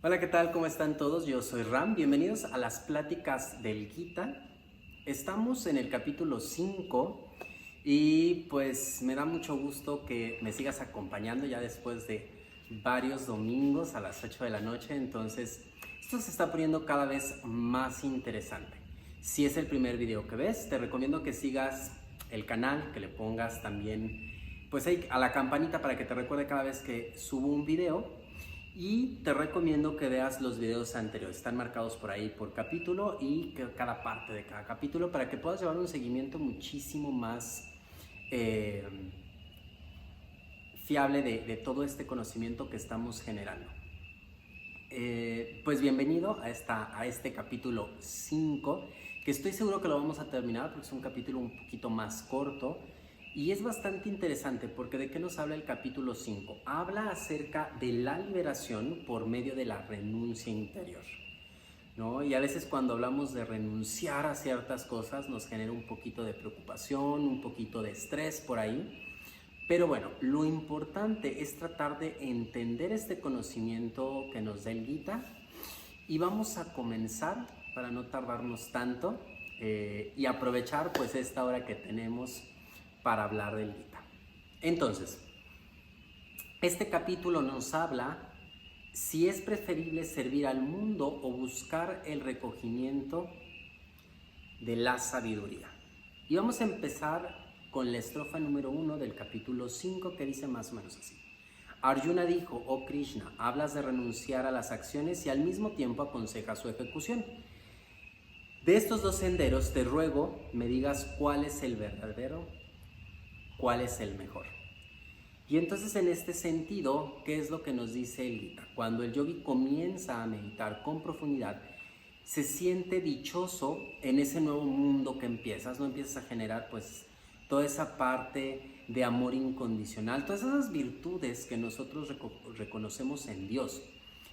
Hola, ¿qué tal? ¿Cómo están todos? Yo soy Ram. Bienvenidos a las pláticas del Gita. Estamos en el capítulo 5 y pues me da mucho gusto que me sigas acompañando ya después de varios domingos a las 8 de la noche. Entonces, esto se está poniendo cada vez más interesante. Si es el primer video que ves, te recomiendo que sigas el canal, que le pongas también pues ahí a la campanita para que te recuerde cada vez que subo un video. Y te recomiendo que veas los videos anteriores, están marcados por ahí por capítulo y cada parte de cada capítulo para que puedas llevar un seguimiento muchísimo más eh, fiable de todo este conocimiento que estamos generando. Pues bienvenido a este capítulo 5, que estoy seguro que lo vamos a terminar porque es un capítulo un poquito más corto. Y es bastante interesante porque ¿de qué nos habla el capítulo 5? Habla acerca de la liberación por medio de la renuncia interior, ¿no? Y a veces cuando hablamos de renunciar a ciertas cosas nos genera un poquito de preocupación, un poquito de estrés por ahí. Pero bueno, lo importante es tratar de entender este conocimiento que nos da el Gita. Y vamos a comenzar para no tardarnos tanto y aprovechar pues esta hora que tenemos para hablar del Gita. Entonces, este capítulo nos habla si es preferible servir al mundo o buscar el recogimiento de la sabiduría. Y vamos a empezar con la estrofa número 1 del capítulo 5 que dice más o menos así. Arjuna dijo: oh Krishna, hablas de renunciar a las acciones y al mismo tiempo aconsejas su ejecución. De estos dos senderos te ruego me digas cuál es el verdadero, cuál es el mejor. Y entonces en este sentido, ¿qué es lo que nos dice el Gita? Cuando el yogi comienza a meditar con profundidad, se siente dichoso en ese nuevo mundo que empiezas, ¿no? Empiezas a generar pues toda esa parte de amor incondicional, todas esas virtudes que nosotros reconocemos en Dios.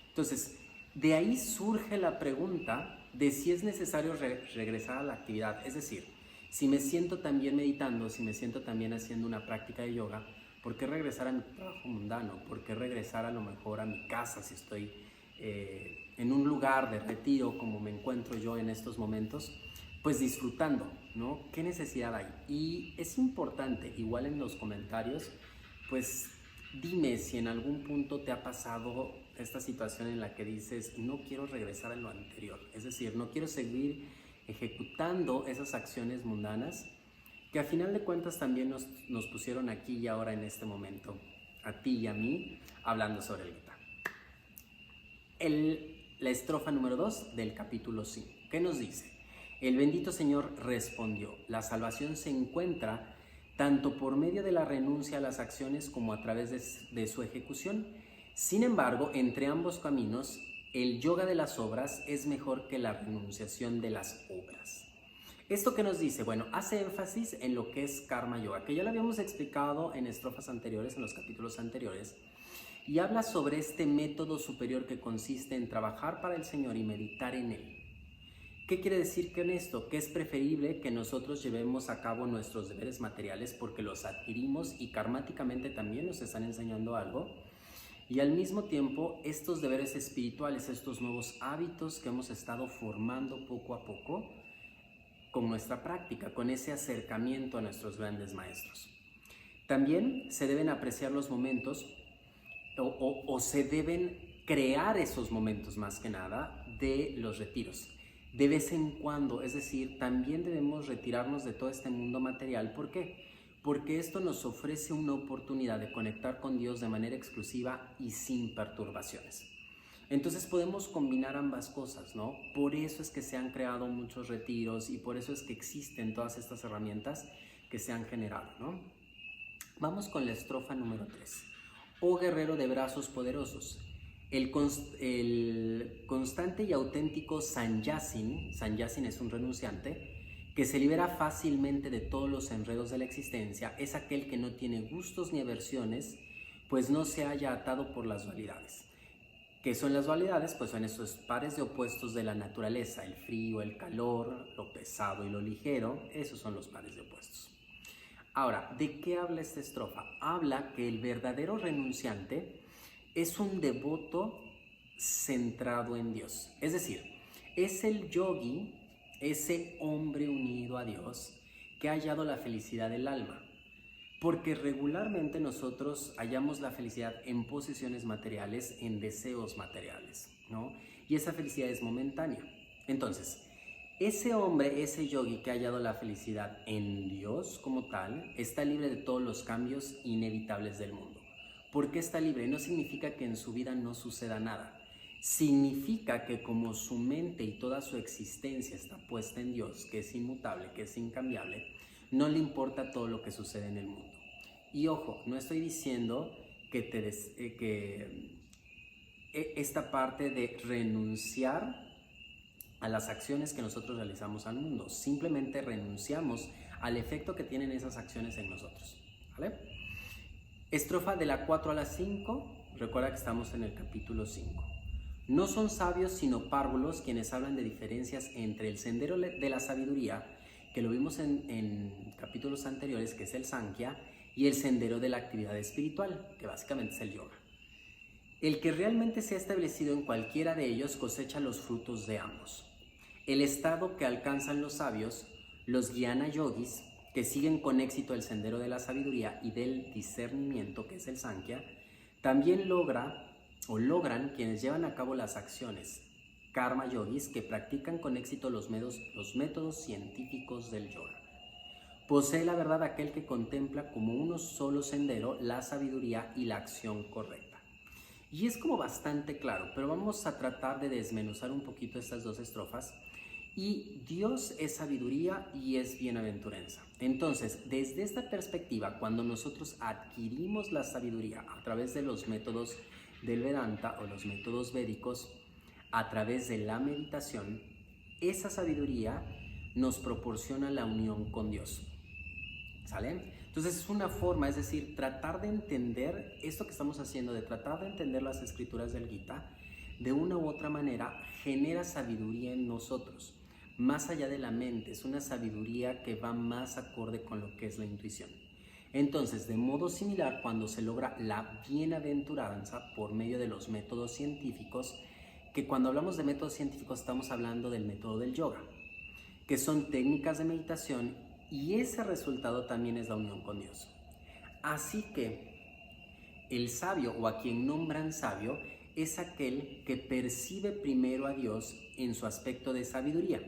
Entonces, de ahí surge la pregunta de si es necesario regresar a la actividad, es decir, si me siento también meditando, si me siento también haciendo una práctica de yoga, ¿por qué regresar a mi trabajo mundano? ¿Por qué regresar a lo mejor a mi casa si estoy en un lugar de retiro como me encuentro yo en estos momentos? Pues disfrutando, ¿no? ¿Qué necesidad hay? Y es importante, igual en los comentarios, pues dime si en algún punto te ha pasado esta situación en la que dices, no quiero regresar a lo anterior, es decir, no quiero seguir ejecutando esas acciones mundanas que a final de cuentas también nos pusieron aquí y ahora en este momento, a ti y a mí, hablando sobre el Gita. La estrofa número 2 del capítulo 5, ¿qué nos dice? El bendito Señor respondió: la salvación se encuentra tanto por medio de la renuncia a las acciones como a través de su ejecución. Sin embargo, entre ambos caminos, el yoga de las obras es mejor que la renunciación de las obras. ¿Esto qué nos dice? Bueno, hace énfasis en lo que es karma yoga, que ya lo habíamos explicado en estrofas anteriores, en los capítulos anteriores, y habla sobre este método superior que consiste en trabajar para el Señor y meditar en Él. ¿Qué quiere decir con esto? Que es preferible que nosotros llevemos a cabo nuestros deberes materiales porque los adquirimos y karmáticamente también nos están enseñando algo. Y al mismo tiempo, estos deberes espirituales, estos nuevos hábitos que hemos estado formando poco a poco con nuestra práctica, con ese acercamiento a nuestros grandes maestros. También se deben apreciar los momentos o se deben crear esos momentos más que nada de los retiros. De vez en cuando, es decir, también debemos retirarnos de todo este mundo material. ¿Por qué? Porque esto nos ofrece una oportunidad de conectar con Dios de manera exclusiva y sin perturbaciones. Entonces podemos combinar ambas cosas, ¿no? Por eso es que se han creado muchos retiros y por eso es que existen todas estas herramientas que se han generado, ¿no? Vamos con la estrofa número 3. Oh guerrero de brazos poderosos, el constante y auténtico Sanyasin es un renunciante, que se libera fácilmente de todos los enredos de la existencia, es aquel que no tiene gustos ni aversiones, pues no se haya atado por las dualidades. ¿Qué son las dualidades? Pues son esos pares de opuestos de la naturaleza, el frío, el calor, lo pesado y lo ligero, esos son los pares de opuestos. Ahora, ¿de qué habla esta estrofa? Habla que el verdadero renunciante es un devoto centrado en Dios. Es decir, es el yogi, ese hombre unido a Dios, que ha hallado la felicidad del alma. Porque regularmente nosotros hallamos la felicidad en posesiones materiales, en deseos materiales, ¿no? Y esa felicidad es momentánea. Entonces, ese hombre, ese yogi que ha hallado la felicidad en Dios como tal, está libre de todos los cambios inevitables del mundo. ¿Por qué está libre? No significa que en su vida no suceda nada. Significa que como su mente y toda su existencia está puesta en Dios, que es inmutable, que es incambiable, no le importa todo lo que sucede en el mundo. Y ojo, no estoy diciendo que esta parte de renunciar a las acciones que nosotros realizamos al mundo. Simplemente renunciamos al efecto que tienen esas acciones en nosotros. ¿Vale? Estrofa de la 4 a la 5. Recuerda que estamos en el capítulo 5. No son sabios sino párvulos quienes hablan de diferencias entre el sendero de la sabiduría, que lo vimos en capítulos anteriores, que es el Sankhya, y el sendero de la actividad espiritual, que básicamente es el yoga. El que realmente se ha establecido en cualquiera de ellos cosecha los frutos de ambos. El estado que alcanzan los sabios, los jnana yogis, que siguen con éxito el sendero de la sabiduría y del discernimiento, que es el Sankhya, también logran quienes llevan a cabo las acciones, karma yogis, que practican con éxito los métodos científicos del yoga. Posee la verdad aquel que contempla como uno solo sendero la sabiduría y la acción correcta. Y es como bastante claro, pero vamos a tratar de desmenuzar un poquito estas dos estrofas. Y Dios es sabiduría y es bienaventuranza. Entonces, desde esta perspectiva, cuando nosotros adquirimos la sabiduría a través de los métodos del Vedanta o los métodos védicos, a través de la meditación, esa sabiduría nos proporciona la unión con Dios. ¿Sale? Entonces es una forma, es decir, tratar de entender esto que estamos haciendo, de tratar de entender las escrituras del Gita, de una u otra manera genera sabiduría en nosotros, más allá de la mente. Es una sabiduría que va más acorde con lo que es la intuición. Entonces, de modo similar, cuando se logra la bienaventuranza por medio de los métodos científicos, que cuando hablamos de métodos científicos estamos hablando del método del yoga, que son técnicas de meditación, y ese resultado también es la unión con Dios. Así que el sabio, o a quien nombran sabio, es aquel que percibe primero a Dios en su aspecto de sabiduría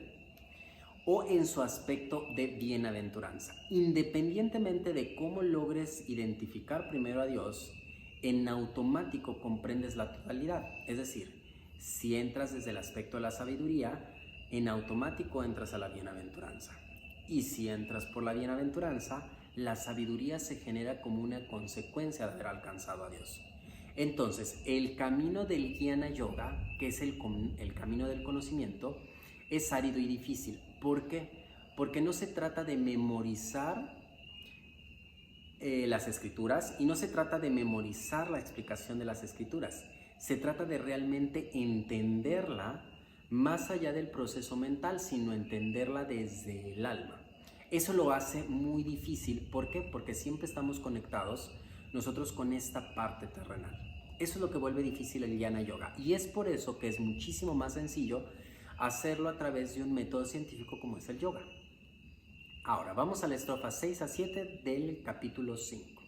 o en su aspecto de bienaventuranza. Independientemente de cómo logres identificar primero a Dios, en automático comprendes la totalidad. Es decir, si entras desde el aspecto de la sabiduría, en automático entras a la bienaventuranza. Y si entras por la bienaventuranza, la sabiduría se genera como una consecuencia de haber alcanzado a Dios. Entonces, el camino del Jnana Yoga, que es el camino del conocimiento, es árido y difícil. ¿Por qué? Porque no se trata de memorizar las escrituras y no se trata de memorizar la explicación de las escrituras. Se trata de realmente entenderla más allá del proceso mental, sino entenderla desde el alma. Eso lo hace muy difícil. ¿Por qué? Porque siempre estamos conectados nosotros con esta parte terrenal. Eso es lo que vuelve difícil el Jnana Yoga. Y es por eso que es muchísimo más sencillo hacerlo a través de un método científico como es el yoga. Ahora, vamos a la estrofa 6 a 7 del capítulo 5.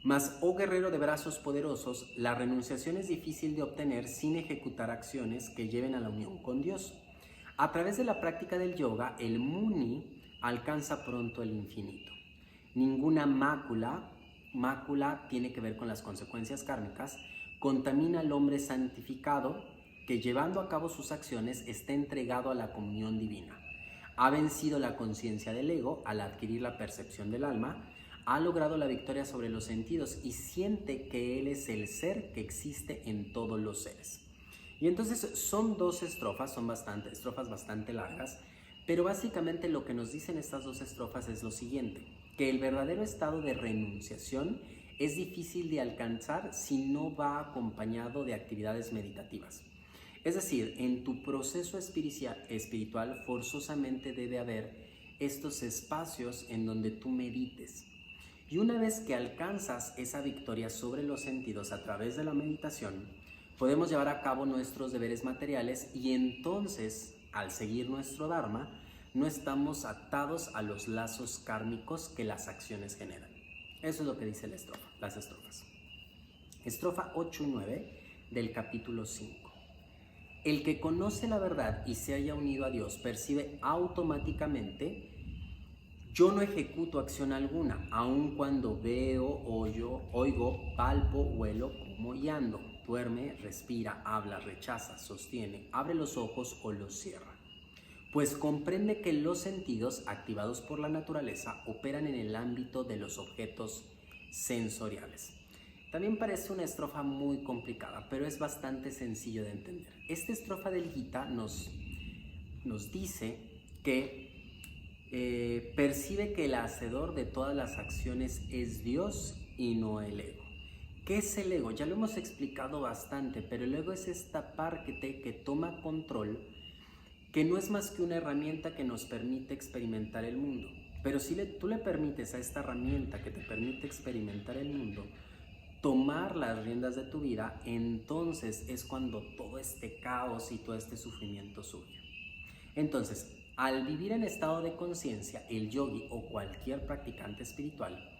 Mas, oh guerrero de brazos poderosos, la renunciación es difícil de obtener sin ejecutar acciones que lleven a la unión con Dios. A través de la práctica del yoga, el Muni alcanza pronto el infinito. Ninguna mácula tiene que ver con las consecuencias kármicas, contamina al hombre santificado que, llevando a cabo sus acciones, está entregado a la comunión divina. Ha vencido la conciencia del ego al adquirir la percepción del alma, ha logrado la victoria sobre los sentidos y siente que él es el ser que existe en todos los seres. Y entonces son dos estrofas, estrofas bastante largas, pero básicamente lo que nos dicen estas dos estrofas es lo siguiente, que el verdadero estado de renunciación es difícil de alcanzar si no va acompañado de actividades meditativas. Es decir, en tu proceso espiritual forzosamente debe haber estos espacios en donde tú medites. Y una vez que alcanzas esa victoria sobre los sentidos a través de la meditación, podemos llevar a cabo nuestros deberes materiales y entonces, al seguir nuestro Dharma, no estamos atados a los lazos kármicos que las acciones generan. Eso es lo que dice la estrofa, las estrofas. Estrofa 8 y 9 del capítulo 5. El que conoce la verdad y se haya unido a Dios percibe automáticamente: yo no ejecuto acción alguna, aun cuando veo, oigo, palpo, huelo, como y ando. Duerme, respira, habla, rechaza, sostiene, abre los ojos o los cierra. Pues comprende que los sentidos, activados por la naturaleza, operan en el ámbito de los objetos sensoriales. También parece una estrofa muy complicada, pero es bastante sencillo de entender. Esta estrofa del Gita nos dice que percibe que el hacedor de todas las acciones es Dios y no el ego. ¿Qué es el ego? Ya lo hemos explicado bastante, pero el ego es esta parte que toma control, que no es más que una herramienta que nos permite experimentar el mundo. Pero si tú le permites a esta herramienta que te permite experimentar el mundo tomar las riendas de tu vida, entonces es cuando todo este caos y todo este sufrimiento surge. Entonces, al vivir en estado de conciencia, el yogi o cualquier practicante espiritual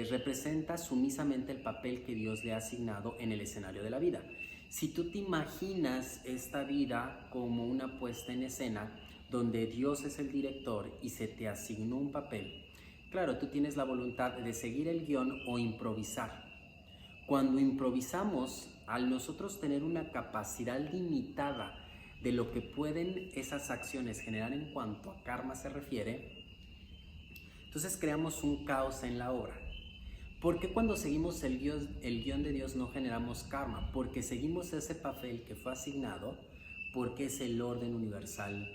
representa sumisamente el papel que Dios le ha asignado en el escenario de la vida. Si tú te imaginas esta vida como una puesta en escena donde Dios es el director y se te asignó un papel, claro, tú tienes la voluntad de seguir el guión o improvisar. Cuando improvisamos, al nosotros tener una capacidad limitada de lo que pueden esas acciones generar en cuanto a karma se refiere, entonces creamos un caos en la obra. ¿Por qué cuando seguimos el guión de Dios no generamos karma? Porque seguimos ese papel que fue asignado, porque es el orden universal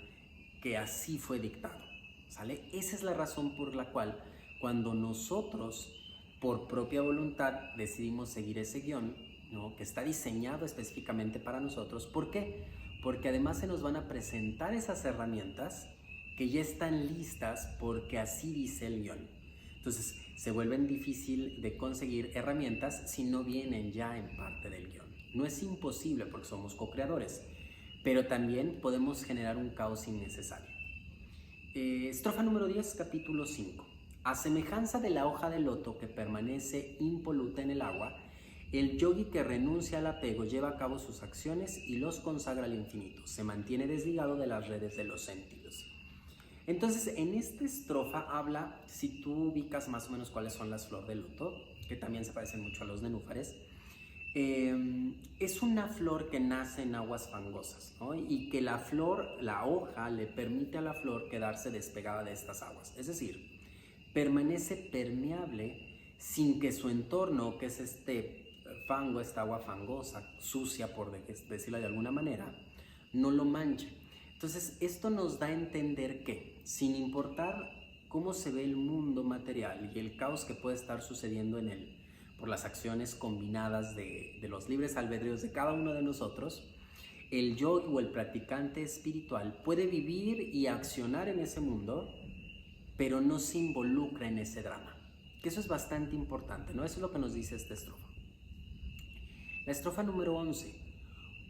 que así fue dictado, ¿sale? Esa es la razón por la cual cuando nosotros por propia voluntad decidimos seguir ese guión, ¿no?, que está diseñado específicamente para nosotros. ¿Por qué? Porque además se nos van a presentar esas herramientas que ya están listas porque así dice el guión. Entonces se vuelven difícil de conseguir herramientas si no vienen ya en parte del guión. No es imposible porque somos co-creadores, pero también podemos generar un caos innecesario. Estrofa número 10, capítulo 5. A semejanza de la hoja de loto que permanece impoluta en el agua, el yogi que renuncia al apego lleva a cabo sus acciones y los consagra al infinito. Se mantiene desligado de las redes de los sentidos. Entonces, en esta estrofa habla, si tú ubicas más o menos cuáles son las flores de loto, que también se parecen mucho a los nenúfares, es una flor que nace en aguas fangosas, ¿no? Y que la flor, la hoja, le permite a la flor quedarse despegada de estas aguas. Es decir, permanece permeable sin que su entorno, que es este fango, esta agua fangosa, sucia por decirlo de alguna manera, no lo manche. Entonces esto nos da a entender que, sin importar cómo se ve el mundo material y el caos que puede estar sucediendo en él por las acciones combinadas de los libres albedríos de cada uno de nosotros, el yogi o el practicante espiritual puede vivir y accionar en ese mundo, pero no se involucra en ese drama. Que eso es bastante importante, ¿no? Eso es lo que nos dice esta estrofa. La estrofa número 11.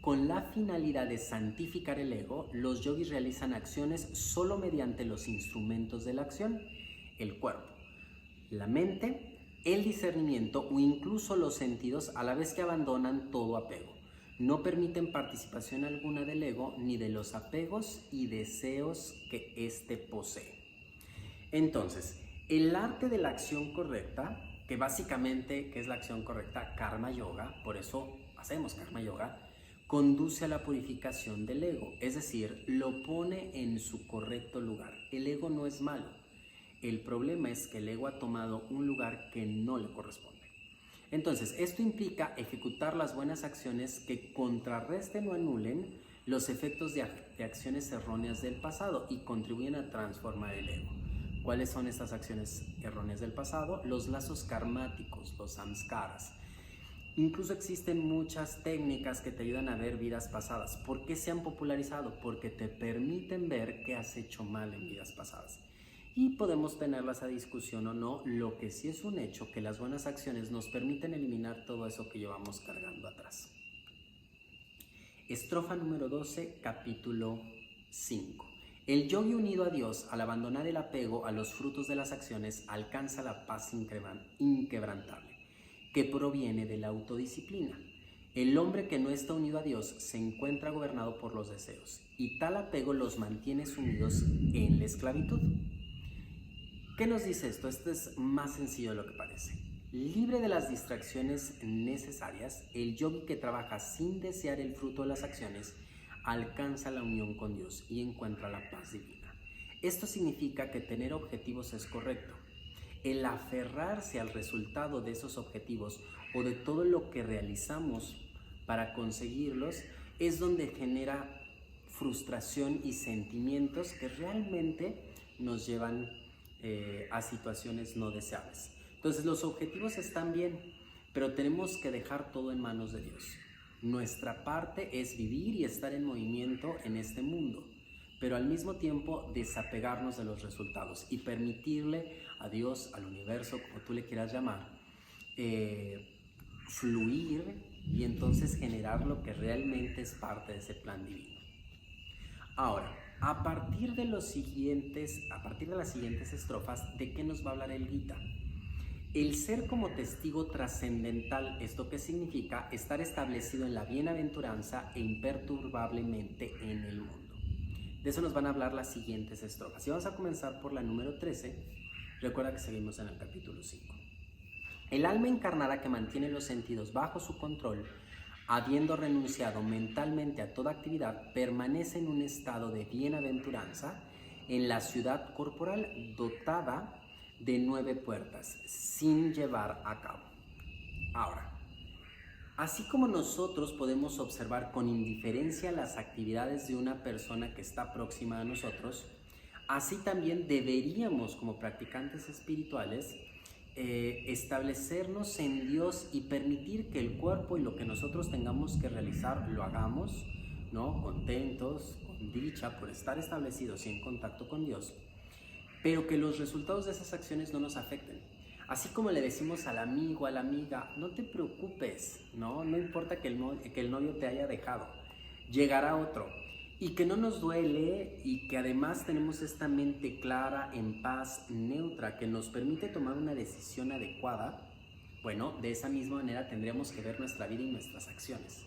Con la finalidad de santificar el ego, los yogis realizan acciones solo mediante los instrumentos de la acción, el cuerpo, la mente, el discernimiento o incluso los sentidos, a la vez que abandonan todo apego. No permiten participación alguna del ego ni de los apegos y deseos que éste posee. Entonces, el arte de la acción correcta, que básicamente, ¿qué es la acción correcta? Karma yoga, por eso hacemos karma yoga, conduce a la purificación del ego, es decir, lo pone en su correcto lugar. El ego no es malo, el problema es que el ego ha tomado un lugar que no le corresponde. Entonces, esto implica ejecutar las buenas acciones que contrarresten o anulen los efectos de acciones erróneas del pasado y contribuyen a transformar el ego. ¿Cuáles son estas acciones erróneas del pasado? Los lazos karmáticos, los samskaras. Incluso existen muchas técnicas que te ayudan a ver vidas pasadas. ¿Por qué se han popularizado? Porque te permiten ver qué has hecho mal en vidas pasadas. y podemos tenerla esa discusión o no. Lo que sí es un hecho que las buenas acciones nos permiten eliminar todo eso que llevamos cargando atrás. Estrofa número 12, capítulo 5. El yogi unido a Dios, al abandonar el apego a los frutos de las acciones, alcanza la paz inquebrantable, que proviene de la autodisciplina. El hombre que no está unido a Dios se encuentra gobernado por los deseos, y tal apego los mantiene sumidos en la esclavitud. ¿Qué nos dice esto? Esto es más sencillo de lo que parece. Libre de las distracciones necesarias, el yogi que trabaja sin desear el fruto de las acciones alcanza la unión con Dios y encuentra la paz divina. Esto significa que tener objetivos es correcto. El aferrarse al resultado de esos objetivos o de todo lo que realizamos para conseguirlos es donde genera frustración y sentimientos que realmente nos llevan a situaciones no deseables. Entonces los objetivos están bien, pero tenemos que dejar todo en manos de Dios. Nuestra parte es vivir y estar en movimiento en este mundo, pero al mismo tiempo desapegarnos de los resultados y permitirle a Dios, al universo, como tú le quieras llamar, fluir y entonces generar lo que realmente es parte de ese plan divino. Ahora, a partir de las siguientes estrofas, ¿de qué nos va a hablar el Gita? El ser como testigo trascendental, ¿esto qué significa? Estar establecido en la bienaventuranza e imperturbablemente en el mundo. De eso nos van a hablar las siguientes estrofas. Y vamos a comenzar por la número 13. Recuerda que seguimos en el capítulo 5. El alma encarnada que mantiene los sentidos bajo su control, habiendo renunciado mentalmente a toda actividad, permanece en un estado de bienaventuranza en la ciudad corporal dotada de 9 puertas, sin llevar a cabo. Ahora, así como nosotros podemos observar con indiferencia las actividades de una persona que está próxima a nosotros, así también deberíamos, como practicantes espirituales, establecernos en Dios y permitir que el cuerpo y lo que nosotros tengamos que realizar lo hagamos, ¿no? Contentos, con dicha por estar establecidos y en contacto con Dios, pero que los resultados de esas acciones no nos afecten. Así como le decimos al amigo, a la amiga, no te preocupes, no importa que el novio te haya dejado, llegará otro. Y que no nos duele y que además tenemos esta mente clara, en paz, neutra, que nos permite tomar una decisión adecuada. Bueno, de esa misma manera tendríamos que ver nuestra vida y nuestras acciones.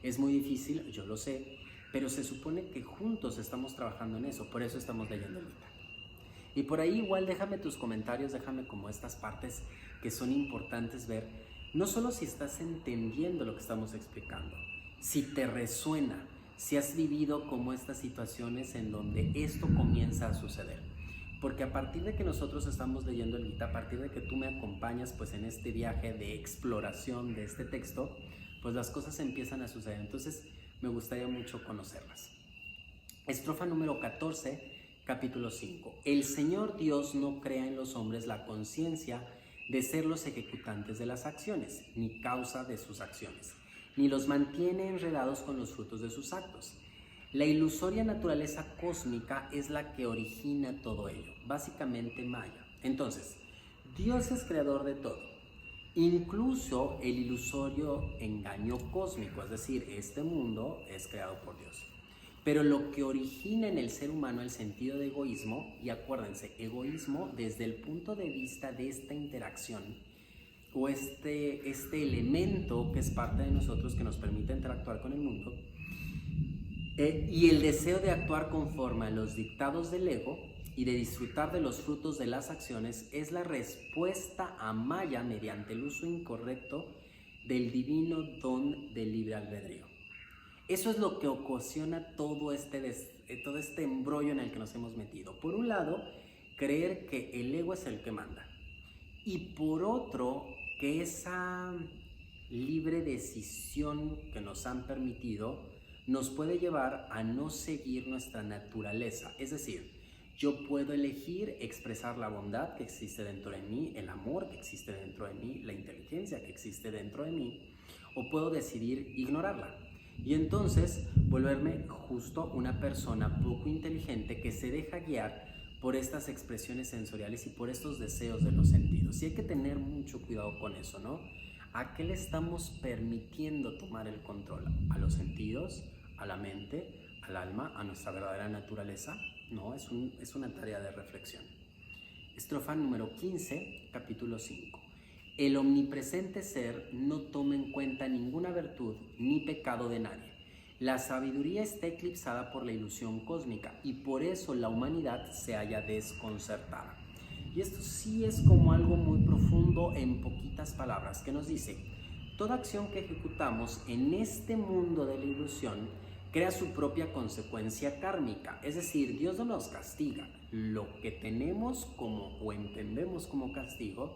Es muy difícil, yo lo sé, pero se supone que juntos estamos trabajando en eso, por eso estamos leyendo el Gita. Y por ahí igual déjame tus comentarios, déjame como estas partes que son importantes ver, no solo si estás entendiendo lo que estamos explicando, si te resuena, si has vivido como estas situaciones en donde esto comienza a suceder. Porque a partir de que nosotros estamos leyendo el Gita, a partir de que tú me acompañas pues en este viaje de exploración de este texto, pues las cosas empiezan a suceder. Entonces me gustaría mucho conocerlas. Estrofa número 14, capítulo 5. El Señor Dios no crea en los hombres la conciencia de ser los ejecutantes de las acciones, ni causa de sus acciones, ni los mantiene enredados con los frutos de sus actos. La ilusoria naturaleza cósmica es la que origina todo ello, básicamente Maya. Entonces, Dios es creador de todo, incluso el ilusorio engaño cósmico, es decir, este mundo es creado por Dios. Pero lo que origina en el ser humano el sentido de egoísmo, y acuérdense, egoísmo desde el punto de vista de esta interacción, o este elemento que es parte de nosotros que nos permite interactuar con el mundo, y el deseo de actuar conforme a los dictados del ego y de disfrutar de los frutos de las acciones es la respuesta a Maya mediante el uso incorrecto del divino don del libre albedrío. Eso es lo que ocasiona todo este embrollo en el que nos hemos metido. Por un lado, creer que el ego es el que manda, y por otro, que esa libre decisión que nos han permitido nos puede llevar a no seguir nuestra naturaleza. Es decir, yo puedo elegir expresar la bondad que existe dentro de mí, el amor que existe dentro de mí, la inteligencia que existe dentro de mí, o puedo decidir ignorarla. Y entonces volverme justo una persona poco inteligente que se deja guiar por estas expresiones sensoriales y por estos deseos de los sentidos. Y hay que tener mucho cuidado con eso, ¿no? ¿A qué le estamos permitiendo tomar el control? ¿A los sentidos? ¿A la mente? ¿Al alma? ¿A nuestra verdadera naturaleza? No, es una tarea de reflexión. Estrofa número 15, capítulo 5. El omnipresente ser no toma en cuenta ninguna virtud ni pecado de nadie. La sabiduría está eclipsada por la ilusión cósmica y por eso la humanidad se halla desconcertada. Y esto sí es como algo muy profundo en poquitas palabras, que nos dice: toda acción que ejecutamos en este mundo de la ilusión crea su propia consecuencia kármica, es decir, Dios no nos castiga. Lo que tenemos como o entendemos como castigo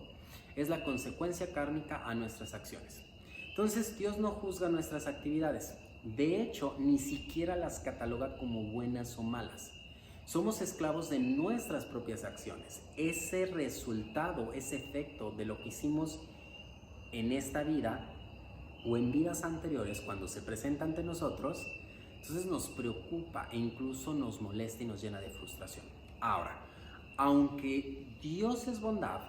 es la consecuencia kármica a nuestras acciones. Entonces, Dios no juzga nuestras actividades. De hecho, ni siquiera las cataloga como buenas o malas. Somos esclavos de nuestras propias acciones. Ese resultado, ese efecto de lo que hicimos en esta vida o en vidas anteriores, cuando se presenta ante nosotros, entonces nos preocupa e incluso nos molesta y nos llena de frustración. Ahora, aunque Dios es bondad,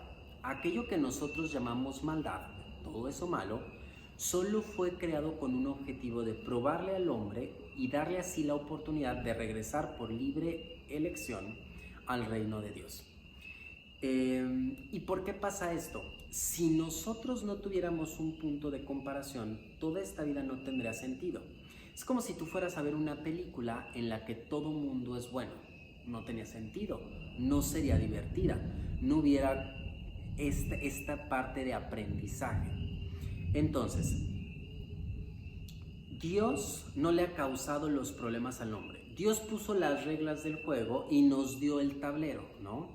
aquello que nosotros llamamos maldad, todo eso malo, solo fue creado con un objetivo de probarle al hombre y darle así la oportunidad de regresar por libre elección al reino de Dios. ¿Y por qué pasa esto? Si nosotros no tuviéramos un punto de comparación, toda esta vida no tendría sentido. Es como si tú fueras a ver una película en la que todo mundo es bueno. No tenía sentido, no sería divertida, no hubiera esta parte de aprendizaje. Entonces, Dios no le ha causado los problemas al hombre. Dios puso las reglas del juego y nos dio el tablero, ¿no?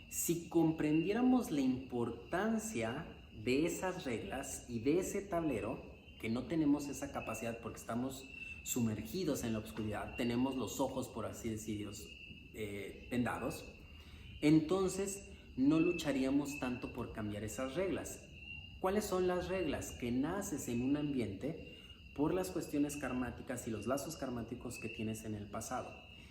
Si comprendiéramos la importancia de esas reglas y de ese tablero, que no tenemos esa capacidad porque estamos sumergidos en la oscuridad, tenemos los ojos, por así decirlo, vendados, entonces no lucharíamos tanto por cambiar esas reglas. ¿Cuáles son las reglas? Que naces en un ambiente por las cuestiones karmáticas y los lazos karmáticos que tienes en el pasado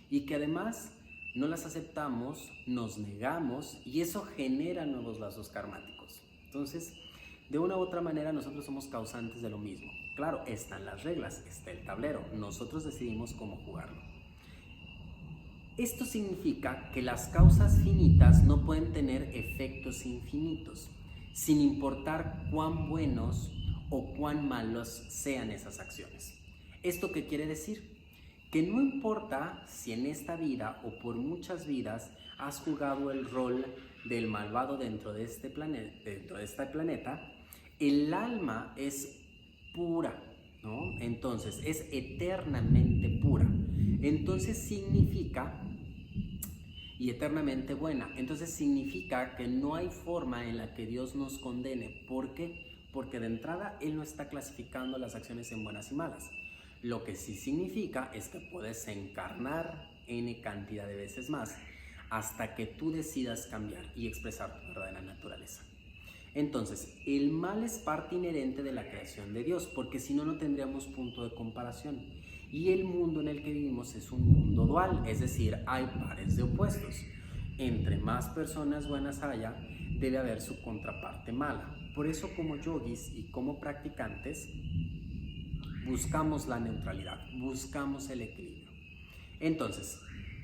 y que además no las aceptamos, nos negamos y eso genera nuevos lazos karmáticos. Entonces, de una u otra manera nosotros somos causantes de lo mismo. Claro, están las reglas, está el tablero, nosotros decidimos cómo jugarlo. Esto significa que las causas finitas no pueden tener efectos infinitos, sin importar cuán buenos o cuán malos sean esas acciones. ¿Esto qué quiere decir? Que no importa si en esta vida o por muchas vidas has jugado el rol del malvado dentro de este planeta, el alma es pura, ¿no? Entonces es eternamente pura. Entonces significa, y eternamente buena, entonces significa que no hay forma en la que Dios nos condene. ¿Por qué? Porque de entrada Él no está clasificando las acciones en buenas y malas. Lo que sí significa es que puedes encarnar N cantidad de veces más hasta que tú decidas cambiar y expresar tu verdadera naturaleza. Entonces, el mal es parte inherente de la creación de Dios, porque si no, no tendríamos punto de comparación. Y el mundo en el que vivimos es un mundo dual, es decir, hay pares de opuestos. Entre más personas buenas haya, debe haber su contraparte mala. Por eso, como yogis y como practicantes, buscamos la neutralidad, buscamos el equilibrio. Entonces,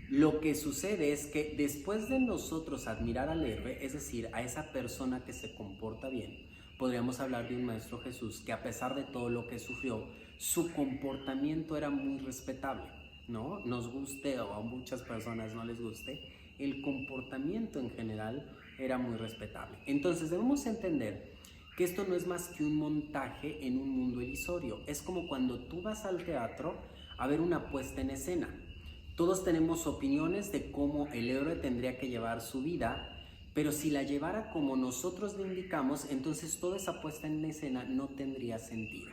lo que sucede es que después de nosotros admirar al héroe, es decir, a esa persona que se comporta bien, podríamos hablar de un Maestro Jesús que a pesar de todo lo que sufrió, su comportamiento era muy respetable, ¿no? Nos guste o a muchas personas no les guste, el comportamiento en general era muy respetable. Entonces debemos entender que esto no es más que un montaje en un mundo ilusorio. Es como cuando tú vas al teatro a ver una puesta en escena. Todos tenemos opiniones de cómo el héroe tendría que llevar su vida, pero si la llevara como nosotros le indicamos, entonces toda esa puesta en escena no tendría sentido.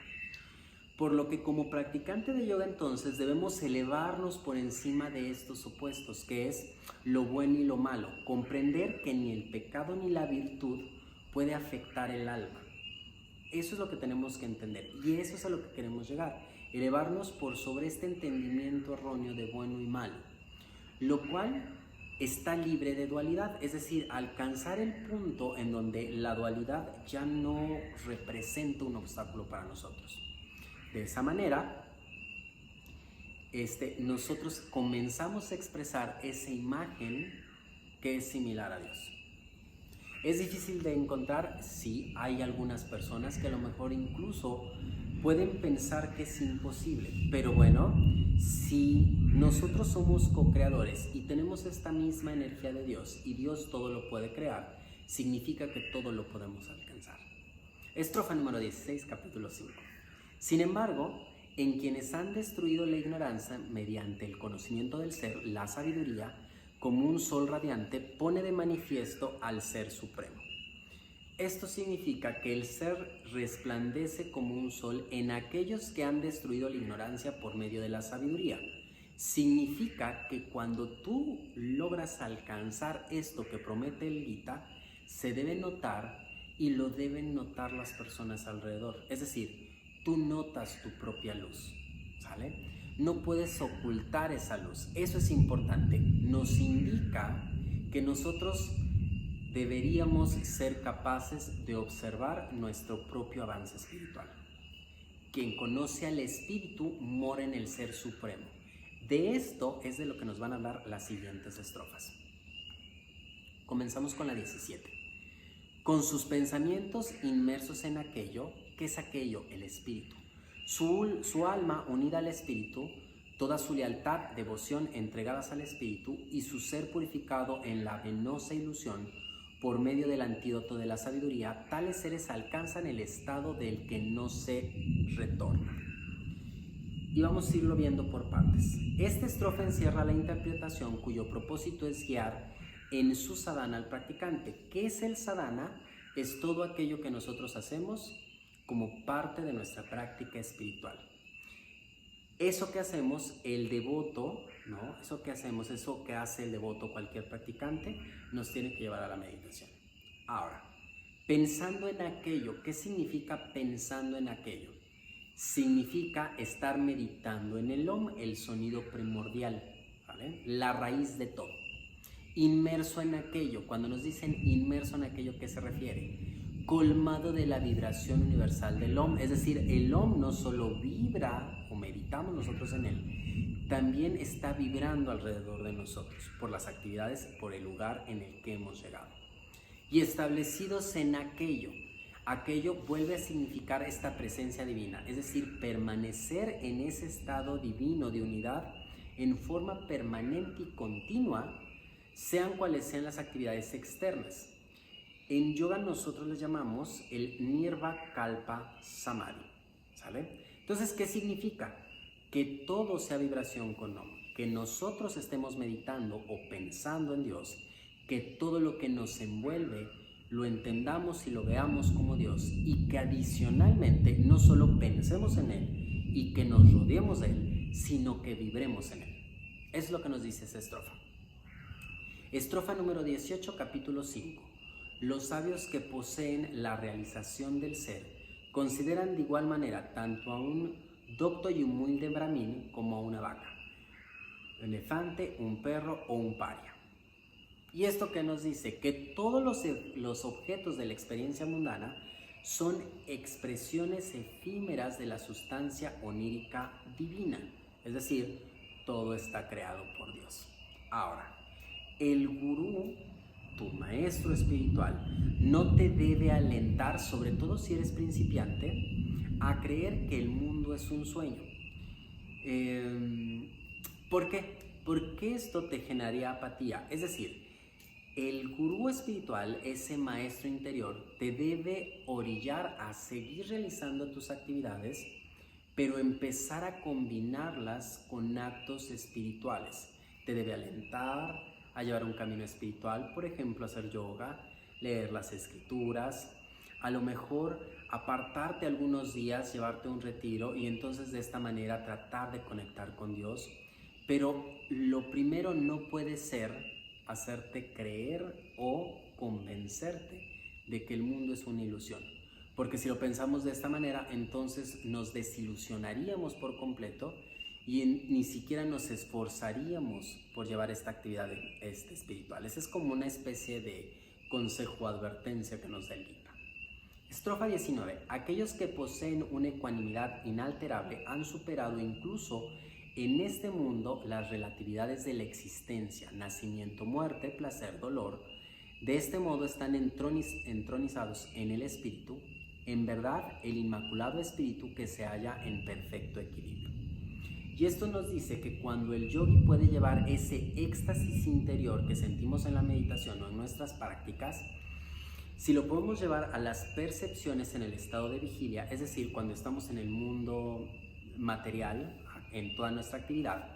Por lo que como practicante de yoga entonces debemos elevarnos por encima de estos opuestos, que es lo bueno y lo malo, comprender que ni el pecado ni la virtud puede afectar el alma. Eso es lo que tenemos que entender y eso es a lo que queremos llegar, elevarnos por sobre este entendimiento erróneo de bueno y malo, lo cual está libre de dualidad, es decir, alcanzar el punto en donde la dualidad ya no representa un obstáculo para nosotros. De esa manera, nosotros comenzamos a expresar esa imagen que es similar a Dios. Es difícil de encontrar, sí, hay algunas personas que a lo mejor incluso pueden pensar que es imposible, pero bueno, si nosotros somos co-creadores y tenemos esta misma energía de Dios y Dios todo lo puede crear, significa que todo lo podemos alcanzar. Estrofa número 16, capítulo 5. Sin embargo, en quienes han destruido la ignorancia mediante el conocimiento del ser, la sabiduría, como un sol radiante, pone de manifiesto al Ser Supremo. Esto significa que el ser resplandece como un sol en aquellos que han destruido la ignorancia por medio de la sabiduría. Significa que cuando tú logras alcanzar esto que promete el Gita, se debe notar y lo deben notar las personas alrededor. Es decir, tú notas tu propia luz, ¿sale? No puedes ocultar esa luz. Eso es importante. Nos indica que nosotros deberíamos ser capaces de observar nuestro propio avance espiritual. Quien conoce al Espíritu mora en el Ser Supremo. De esto es de lo que nos van a hablar las siguientes estrofas. Comenzamos con la 17. Con sus pensamientos inmersos en aquello, ¿qué es aquello? El Espíritu. Su alma unida al Espíritu, toda su lealtad, devoción entregadas al Espíritu y su ser purificado en la venosa ilusión por medio del antídoto de la sabiduría, tales seres alcanzan el estado del que no se retorna. Y vamos a irlo viendo por partes. Esta estrofa encierra la interpretación cuyo propósito es guiar en su sadhana al practicante. ¿Qué es el sadhana? Es todo aquello que nosotros hacemos como parte de nuestra práctica espiritual. Eso que hacemos, el devoto, ¿no? Eso que hacemos, eso que hace el devoto, cualquier practicante, nos tiene que llevar a la meditación. Ahora, pensando en aquello, ¿qué significa pensando en aquello? Significa estar meditando en el Om, el sonido primordial, ¿vale? La raíz de todo. Inmerso en aquello, cuando nos dicen inmerso en aquello, ¿qué se refiere? Colmado de la vibración universal del Om, es decir, el Om no solo vibra o meditamos nosotros en él, también está vibrando alrededor de nosotros por las actividades, por el lugar en el que hemos llegado. Y establecidos en aquello, aquello vuelve a significar esta presencia divina, es decir, permanecer en ese estado divino de unidad en forma permanente y continua, sean cuales sean las actividades externas. En yoga nosotros les llamamos el Nirvikalpa Samadhi, ¿sale? Entonces, ¿qué significa? Que todo sea vibración con Om, que nosotros estemos meditando o pensando en Dios, que todo lo que nos envuelve lo entendamos y lo veamos como Dios, y que adicionalmente no solo pensemos en Él y que nos rodeemos de Él, sino que vibremos en Él. Es lo que nos dice esta estrofa. Estrofa número 18, capítulo 5. Los sabios que poseen la realización del ser consideran de igual manera tanto a un docto y humilde brahmin como a una vaca, un elefante, un perro o un paria. ¿Y esto qué nos dice? Que todos los objetos de la experiencia mundana son expresiones efímeras de la sustancia onírica divina, es decir, todo está creado por Dios. Ahora, el gurú, tu maestro espiritual, no te debe alentar, sobre todo si eres principiante, a creer que el mundo es un sueño. ¿Por qué? Porque esto te generaría apatía. Es decir, el gurú espiritual, ese maestro interior, te debe orillar a seguir realizando tus actividades, pero empezar a combinarlas con actos espirituales. Te debe alentar a llevar un camino espiritual, por ejemplo, hacer yoga, leer las escrituras, a lo mejor apartarte algunos días, llevarte a un retiro y entonces de esta manera tratar de conectar con Dios. Pero lo primero no puede ser hacerte creer o convencerte de que el mundo es una ilusión. Porque si lo pensamos de esta manera, entonces nos desilusionaríamos por completo y ni siquiera nos esforzaríamos por llevar esta actividad espiritual. Esa es como una especie de consejo o advertencia que nos da el Gita. Estrofa 19. Aquellos que poseen una ecuanimidad inalterable han superado incluso en este mundo las relatividades de la existencia, nacimiento, muerte, placer, dolor. De este modo están entronizados en el espíritu, en verdad el inmaculado espíritu que se halla en perfecto equilibrio. Y esto nos dice que cuando el yogi puede llevar ese éxtasis interior que sentimos en la meditación o en nuestras prácticas, si lo podemos llevar a las percepciones en el estado de vigilia, es decir, cuando estamos en el mundo material, en toda nuestra actividad,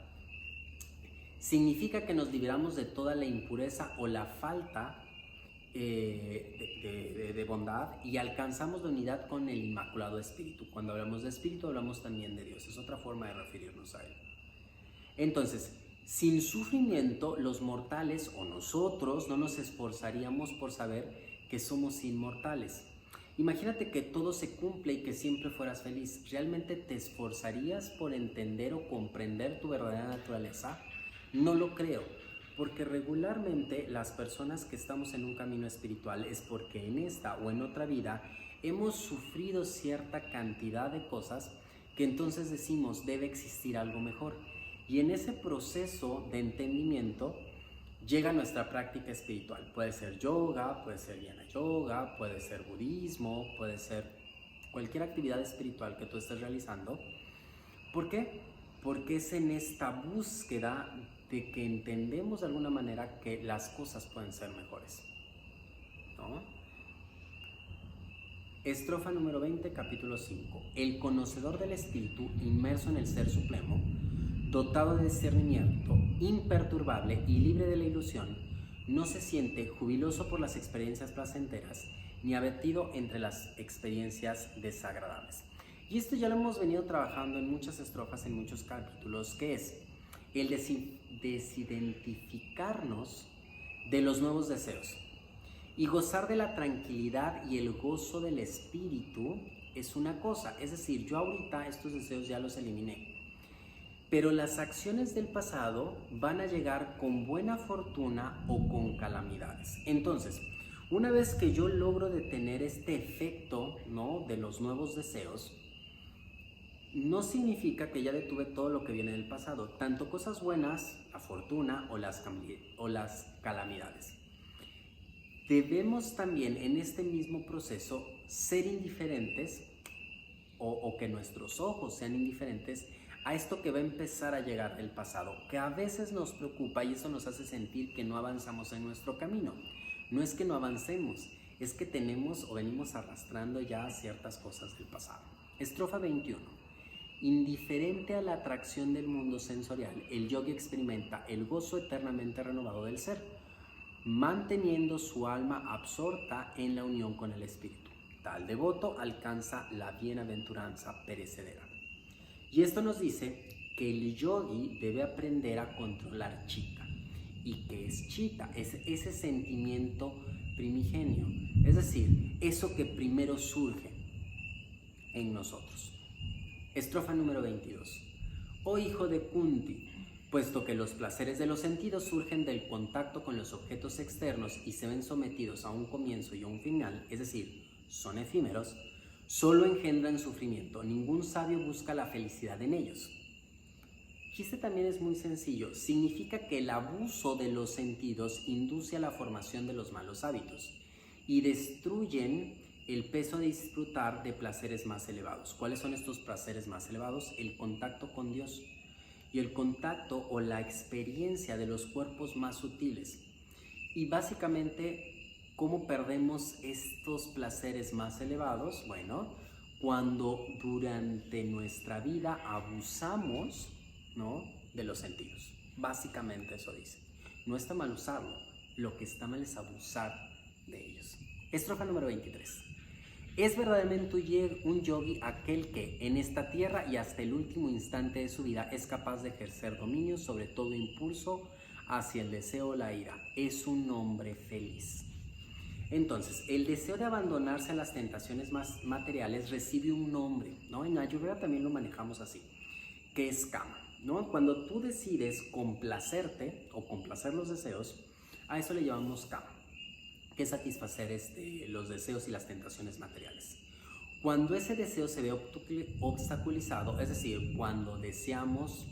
significa que nos liberamos de toda la impureza o la falta de bondad y alcanzamos la unidad con el Inmaculado Espíritu. Cuando hablamos de Espíritu hablamos también de Dios, es otra forma de referirnos a Él. Entonces, sin sufrimiento los mortales o nosotros no nos esforzaríamos por saber que somos inmortales. Imagínate que todo se cumple y que siempre fueras feliz. ¿Realmente te esforzarías por entender o comprender tu verdadera naturaleza? No lo creo, porque regularmente las personas que estamos en un camino espiritual es porque en esta o en otra vida hemos sufrido cierta cantidad de cosas que entonces decimos debe existir algo mejor. Y en ese proceso de entendimiento llega nuestra práctica espiritual. Puede ser yoga, puede ser Jnana Yoga, puede ser budismo, puede ser cualquier actividad espiritual que tú estés realizando. ¿Por qué? Porque es en esta búsqueda de que entendemos de alguna manera que las cosas pueden ser mejores, ¿no? Estrofa número 20, capítulo 5. El conocedor del espíritu, inmerso en el ser supremo, dotado de discernimiento, imperturbable y libre de la ilusión, no se siente jubiloso por las experiencias placenteras ni abatido entre las experiencias desagradables. Y esto ya lo hemos venido trabajando en muchas estrofas, en muchos capítulos, que es el desidentificarnos de los nuevos deseos y gozar de la tranquilidad y el gozo del espíritu es una cosa. Es decir, yo ahorita estos deseos ya los eliminé, pero las acciones del pasado van a llegar con buena fortuna o con calamidades. Entonces, una vez que yo logro detener este efecto, ¿no?, de los nuevos deseos, no significa que ya detuve todo lo que viene del pasado, tanto cosas buenas, la fortuna o las calamidades. Debemos también en este mismo proceso ser indiferentes o que nuestros ojos sean indiferentes a esto que va a empezar a llegar del pasado, que a veces nos preocupa y eso nos hace sentir que no avanzamos en nuestro camino. No es que no avancemos, es que tenemos o venimos arrastrando ya ciertas cosas del pasado. Estrofa 21. Indiferente a la atracción del mundo sensorial, el yogi experimenta el gozo eternamente renovado del ser, manteniendo su alma absorta en la unión con el espíritu. Tal devoto alcanza la bienaventuranza perecedera. Y esto nos dice que el yogi debe aprender a controlar chitta. ¿Y qué es chitta? Es ese sentimiento primigenio, es decir, eso que primero surge en nosotros. Estrofa número 22. Oh hijo de Kunti, puesto que los placeres de los sentidos surgen del contacto con los objetos externos y se ven sometidos a un comienzo y a un final, es decir, son efímeros, solo engendran sufrimiento. Ningún sabio busca la felicidad en ellos. Y este también es muy sencillo. Significa que el abuso de los sentidos induce a la formación de los malos hábitos y destruyen el peso de disfrutar de placeres más elevados. ¿Cuáles son estos placeres más elevados? El contacto con Dios y el contacto o la experiencia de los cuerpos más sutiles. Y básicamente, ¿cómo perdemos estos placeres más elevados? Bueno, cuando durante nuestra vida abusamos, ¿no?, de los sentidos. Básicamente eso dice. No está mal usarlo, lo que está mal es abusar de ellos. Estrofa número 23. Es verdaderamente un yogi aquel que en esta tierra y hasta el último instante de su vida es capaz de ejercer dominio sobre todo impulso hacia el deseo o la ira. Es un hombre feliz. Entonces, el deseo de abandonarse a las tentaciones más materiales recibe un nombre, ¿no? En Ayurveda también lo manejamos así, que es kama. ¿no? Cuando tú decides complacerte o complacer los deseos, a eso le llamamos kama, que es satisfacer los deseos y las tentaciones materiales. Cuando ese deseo se ve obstaculizado, es decir, cuando deseamos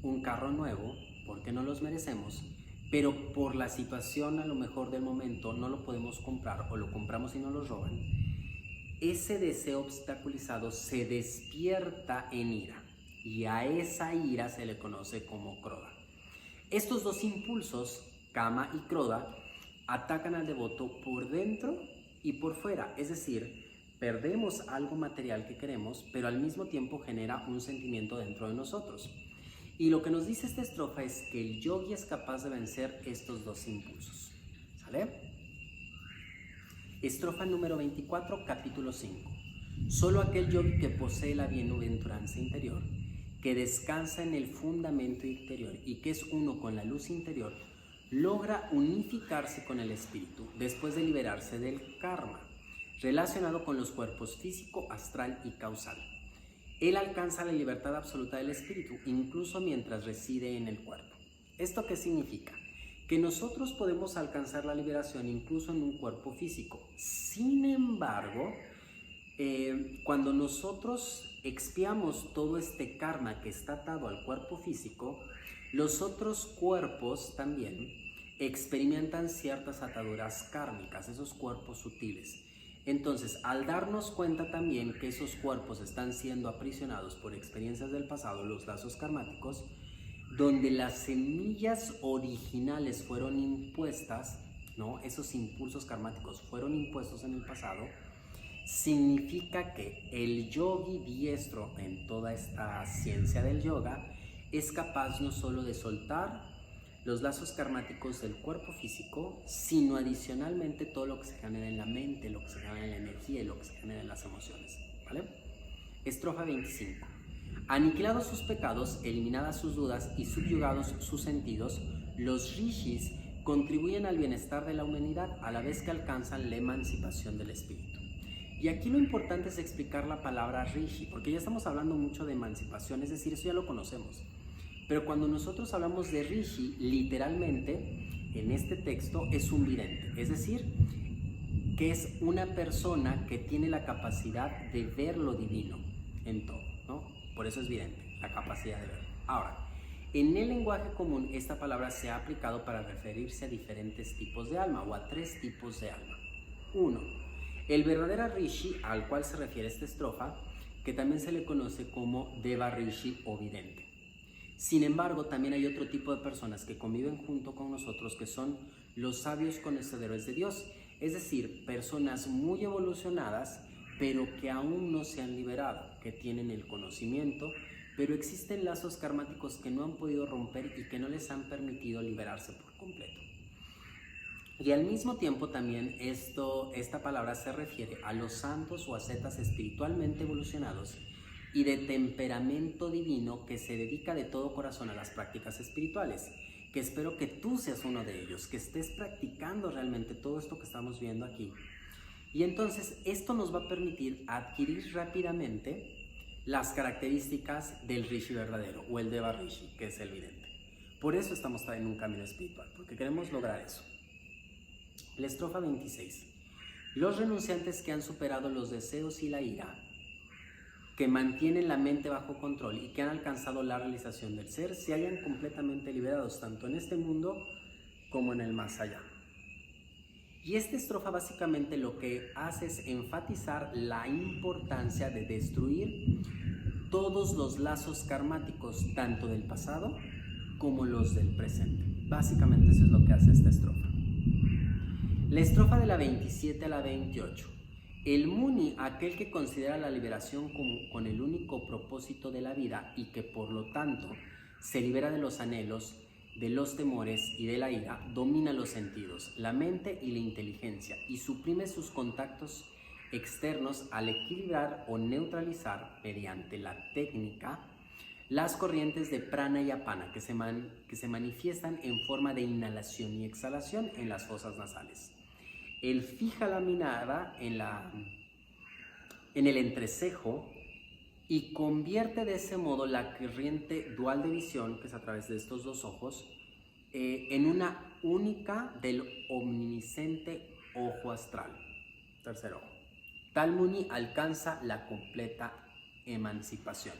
un carro nuevo, porque no los merecemos, pero por la situación a lo mejor del momento no lo podemos comprar o lo compramos y nos lo roban, ese deseo obstaculizado se despierta en ira y a esa ira se le conoce como Krodha. Estos dos impulsos, Kama y Krodha, atacan al devoto por dentro y por fuera, es decir, perdemos algo material que queremos, pero al mismo tiempo genera un sentimiento dentro de nosotros. Y lo que nos dice esta estrofa es que el yogi es capaz de vencer estos dos impulsos. ¿Sale? Estrofa número 24, capítulo 5. Solo aquel yogi que posee la bienaventuranza interior, que descansa en el fundamento interior y que es uno con la luz interior, logra unificarse con el espíritu después de liberarse del karma, relacionado con los cuerpos físico, astral y causal. Él alcanza la libertad absoluta del espíritu, incluso mientras reside en el cuerpo. ¿Esto qué significa? Que nosotros podemos alcanzar la liberación incluso en un cuerpo físico. Sin embargo, cuando nosotros expiamos todo este karma que está atado al cuerpo físico, los otros cuerpos también experimentan ciertas ataduras kármicas, esos cuerpos sutiles. Entonces, al darnos cuenta también que esos cuerpos están siendo aprisionados por experiencias del pasado, los lazos karmáticos, donde las semillas originales fueron impuestas, ¿no? Esos impulsos karmáticos fueron impuestos en el pasado, significa que el yogi diestro en toda esta ciencia del yoga es capaz no solo de soltar los lazos karmáticos del cuerpo físico, sino adicionalmente todo lo que se genera en la mente, lo que se genera en la energía y lo que se genera en las emociones, ¿vale? Estrofa 25. Aniquilados sus pecados, eliminadas sus dudas y subyugados sus sentidos, los rishis contribuyen al bienestar de la humanidad a la vez que alcanzan la emancipación del espíritu. Y aquí lo importante es explicar la palabra rishi, porque ya estamos hablando mucho de emancipación, es decir, eso ya lo conocemos. Pero cuando nosotros hablamos de rishi, literalmente, en este texto es un vidente, es decir, que es una persona que tiene la capacidad de ver lo divino en todo, ¿no? Por eso es vidente, la capacidad de ver. Ahora, en el lenguaje común, esta palabra se ha aplicado para referirse a diferentes tipos de alma o a tres tipos de alma. 1. El verdadero rishi, al cual se refiere esta estrofa, que también se le conoce como deva rishi o vidente. Sin embargo, también hay otro tipo de personas que conviven junto con nosotros, que son los sabios conocedores de Dios, es decir, personas muy evolucionadas, pero que aún no se han liberado, que tienen el conocimiento, pero existen lazos karmáticos que no han podido romper y que no les han permitido liberarse por completo. Y al mismo tiempo también esta palabra se refiere a los santos o ascetas espiritualmente evolucionados y de temperamento divino que se dedica de todo corazón a las prácticas espirituales, que espero que tú seas uno de ellos, que estés practicando realmente todo esto que estamos viendo aquí. Y entonces esto nos va a permitir adquirir rápidamente las características del rishi verdadero o el deva rishi, que es el vidente. Por eso estamos en un camino espiritual, porque queremos lograr eso. La estrofa 26. Los renunciantes que han superado los deseos y la ira, que mantienen la mente bajo control y que han alcanzado la realización del ser, se hallan completamente liberados tanto en este mundo como en el más allá. Y esta estrofa básicamente lo que hace es enfatizar la importancia de destruir todos los lazos karmáticos, tanto del pasado como los del presente. Básicamente eso es lo que hace esta estrofa. La estrofa de la 27 a la 28. El Muni, aquel que considera la liberación con el único propósito de la vida y que por lo tanto se libera de los anhelos, de los temores y de la ira, domina los sentidos, la mente y la inteligencia y suprime sus contactos externos al equilibrar o neutralizar mediante la técnica las corrientes de prana y apana que se manifiestan en forma de inhalación y exhalación en las fosas nasales. Él fija la mirada en el entrecejo y convierte de ese modo la corriente dual de visión, que es a través de estos dos ojos, en una única del omnisciente ojo astral. Tercer ojo. Tal Muni alcanza la completa emancipación.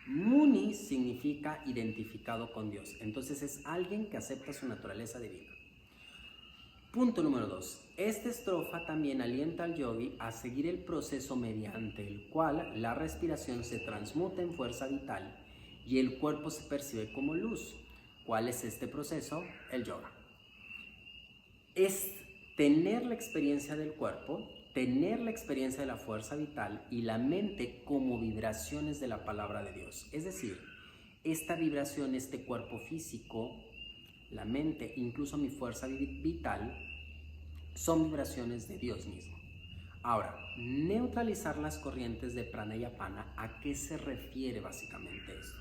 Muni significa identificado con Dios, entonces es alguien que acepta su naturaleza divina. Punto número 2. Esta estrofa también alienta al yogi a seguir el proceso mediante el cual la respiración se transmuta en fuerza vital y el cuerpo se percibe como luz. ¿Cuál es este proceso? El yoga. Es tener la experiencia del cuerpo, tener la experiencia de la fuerza vital y la mente como vibraciones de la palabra de Dios. Es decir, esta vibración, este cuerpo físico, la mente, incluso mi fuerza vital, son vibraciones de Dios mismo. Ahora, neutralizar las corrientes de prana y apana, ¿a qué se refiere básicamente esto?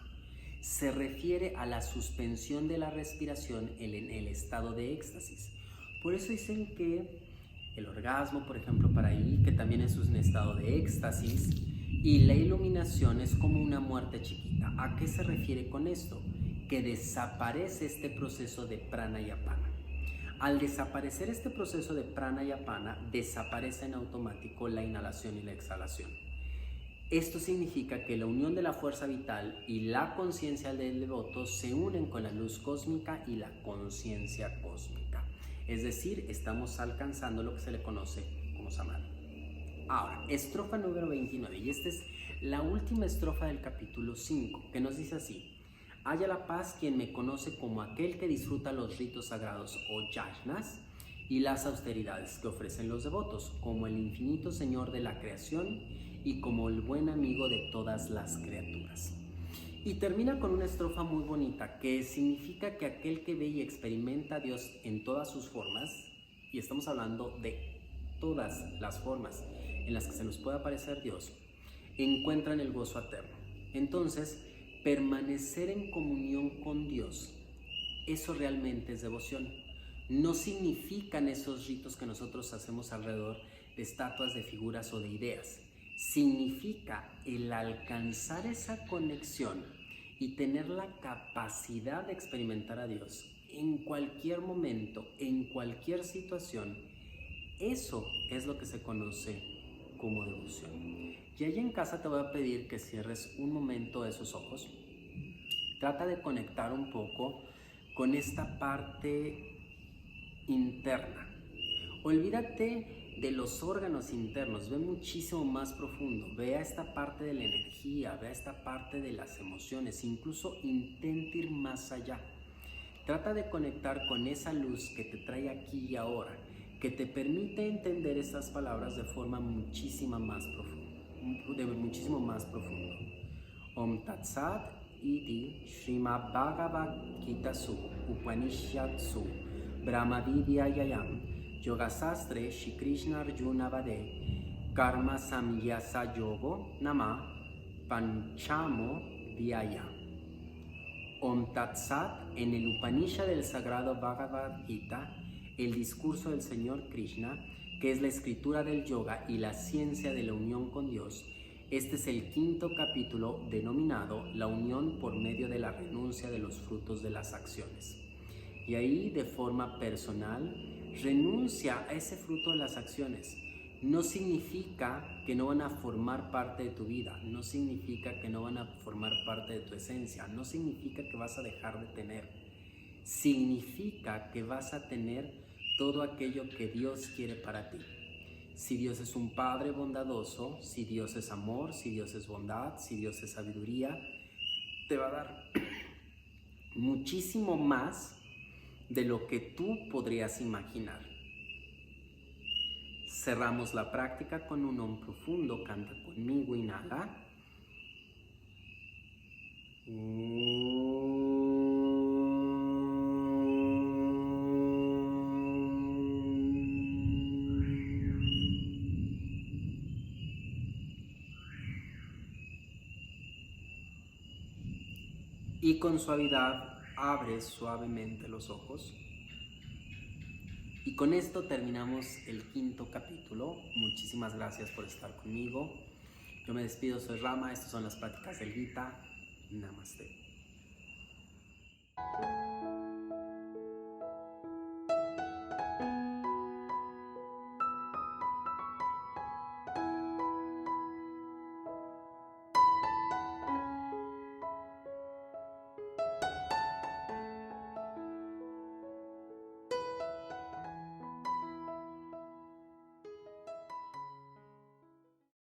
Se refiere a la suspensión de la respiración en el estado de éxtasis. Por eso dicen que el orgasmo, por ejemplo, para ahí, que también es un estado de éxtasis, y la iluminación es como una muerte chiquita. ¿A qué se refiere con esto? Que desaparece este proceso de prana y apana. Al desaparecer este proceso de prana y apana, desaparece en automático la inhalación y la exhalación. Esto significa que la unión de la fuerza vital y la conciencia del devoto se unen con la luz cósmica y la conciencia cósmica. Es decir, estamos alcanzando lo que se le conoce como samadhi. Ahora, estrofa número 29, y esta es la última estrofa del capítulo 5, que nos dice así: haya la paz quien me conoce como aquel que disfruta los ritos sagrados o yajnas y las austeridades que ofrecen los devotos, como el infinito Señor de la creación y como el buen amigo de todas las criaturas. Y termina con una estrofa muy bonita que significa que aquel que ve y experimenta a Dios en todas sus formas, y estamos hablando de todas las formas en las que se nos puede aparecer Dios, encuentran el gozo eterno. Entonces, permanecer en comunión con Dios, eso realmente es devoción. No significan esos ritos que nosotros hacemos alrededor de estatuas, de figuras o de ideas. Significa el alcanzar esa conexión y tener la capacidad de experimentar a Dios en cualquier momento, en cualquier situación. Eso es lo que se conoce como devoción. Y ahí en casa te voy a pedir que cierres un momento esos ojos. Trata de conectar un poco con esta parte interna. Olvídate de los órganos internos, ve muchísimo más profundo, ve a esta parte de la energía, ve a esta parte de las emociones, incluso intenta ir más allá. Trata de conectar con esa luz que te trae aquí y ahora, que te permite entender estas palabras de forma muchísimo más profunda. Om Tat Sat Iti Srimad Bhagavad Gita Su Upanishad Su Brahma Vidyayam Yoga Sastre Shri Krishna Arjuna Vade Karma Samyasa Yogo Nama Panchamo Vyaya. Om Tat Sat, en el Upanishad del sagrado Bhagavad Gita, el discurso del Señor Krishna, que es la escritura del yoga y la ciencia de la unión con Dios. Este es el quinto capítulo denominado La unión por medio de la renuncia de los frutos de las acciones. Y ahí, de forma personal, renuncia a ese fruto de las acciones. No significa que no van a formar parte de tu vida, no significa que no van a formar parte de tu esencia, no significa que vas a dejar de tener. Significa que vas a tener todo aquello que Dios quiere para ti. Si Dios es un Padre bondadoso, si Dios es amor, si Dios es bondad, si Dios es sabiduría, te va a dar muchísimo más de lo que tú podrías imaginar. Cerramos la práctica con un Om profundo. Canta conmigo, inhala. Y con suavidad abres suavemente los ojos. Y con esto terminamos el quinto capítulo. Muchísimas gracias por estar conmigo. Yo me despido, soy Rama, estas son las pláticas del Gita. Namaste.